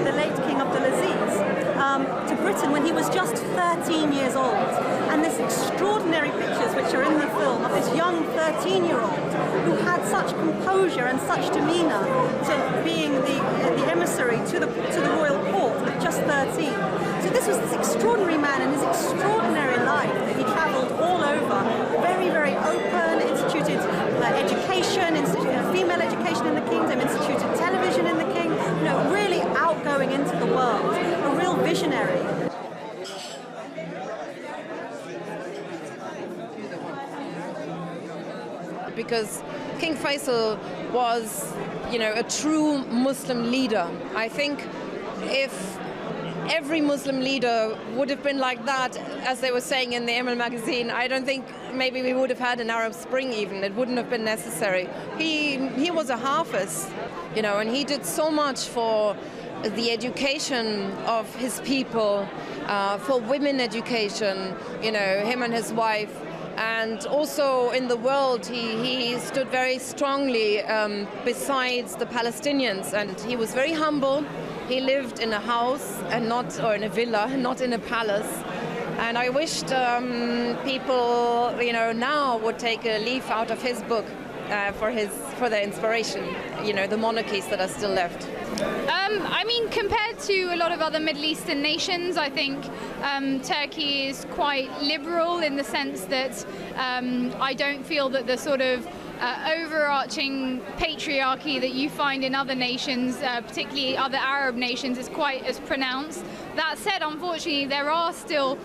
the late King Abdulaziz to Britain when he was just 13 years old. And this extraordinary pictures which are in the film of this young 13-year-old who had such composure and such demeanour to being the emissary to the royal court at just 13. So this was this extraordinary man and his extraordinary life that he travelled all over, very, very open, instituted education, female education in the kingdom, instituted television in the king, really outgoing into the world, a real visionary. Because King Faisal was, a true Muslim leader. I think if every Muslim leader would have been like that, as they were saying in the Emil magazine, I don't think maybe we would have had an Arab Spring even. It wouldn't have been necessary. He was a Hafiz, and he did so much for the education of his people, for women education, him and his wife. And also in the world, he stood very strongly besides the Palestinians, and he was very humble. He lived in a house or in a villa, not in a palace. And I wished people, now would take a leaf out of his book for their inspiration. The monarchies that are still left. I mean, compared to a lot of other Middle Eastern nations, I think Turkey is quite liberal in the sense that I don't feel that the sort of overarching patriarchy that you find in other nations, particularly other Arab nations, is quite as pronounced. That said, unfortunately, there are still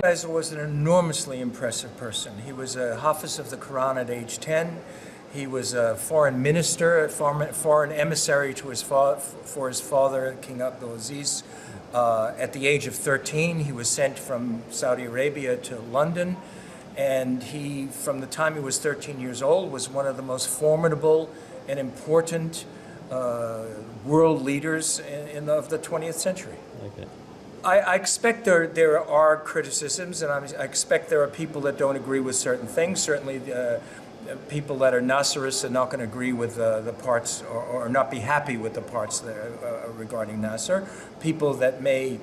Faisal was an enormously impressive person. He was a Hafiz of the Quran at age 10. He was a foreign minister, a foreign emissary to for his father, King Abdulaziz. At the age of 13, he was sent from Saudi Arabia to London. And he, from the time he was 13 years old, was one of the most formidable and important world leaders of the 20th century. Okay. I expect there are criticisms, and I expect there are people that don't agree with certain things. Certainly, people that are Nasserists are not going to agree with the parts, or not be happy with the parts regarding Nasser. People that may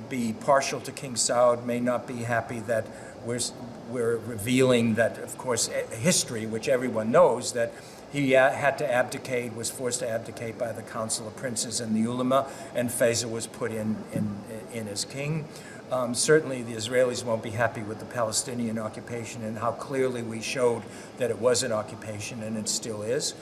be partial to King Saud may not be happy that we're revealing that, of course, history, which everyone knows, that he had to abdicate, was forced to abdicate by the Council of Princes and the ulama, and Faisal was put in as king. Certainly the Israelis won't be happy with the Palestinian occupation and how clearly we showed that it was an occupation, and it still is.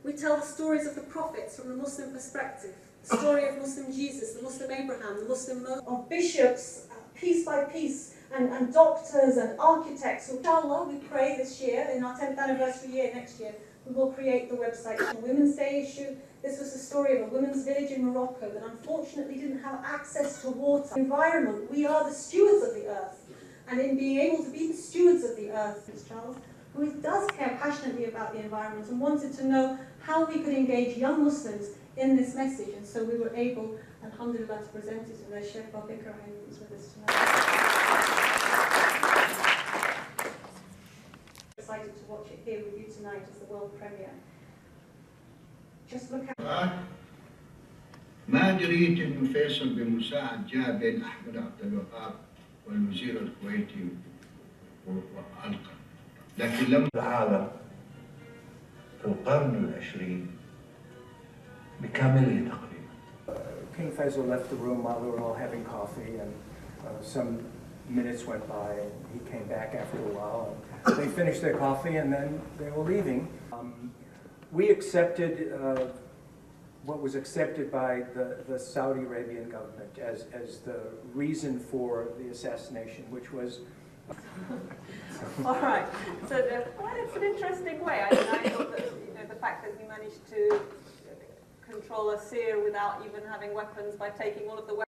We tell the stories of the prophets from the Muslim perspective, the story of Muslim Jesus, the Muslim Abraham, the Muslim Moses, of bishops, piece by piece, and doctors and architects. So, inshallah, we pray this year, in our 10th anniversary year next year, we will create the website. On Women's Day issue, this was the story of a women's village in Morocco that unfortunately didn't have access to water. Environment, we are the stewards of the earth. And in being able to be the stewards of the earth, Ms. Charles, who does care passionately about the environment and wanted to know how we could engage young Muslims in this message. And so we were able, alhamdulillah, to present it to their Sheikh Babikr, who's with us tonight. Excited to watch it here with you tonight as the world premiere. Just look at ما دريت إنه فيصل بن مساعد جاء بين أحمد عبد الوهاب والوزير الكويتي وألقى. لكن لم العالم في القرن العشرين بكامله تقريبا. King Faisal left the room while we were all having coffee, and some minutes went by, and he came back after a while, and they finished their coffee, and then they were leaving. We accepted what was accepted by the Saudi Arabian government as the reason for the assassination, which was... All right. So, well, it's an interesting way. I thought that the fact that he managed to control a seer without even having weapons by taking all of the weapons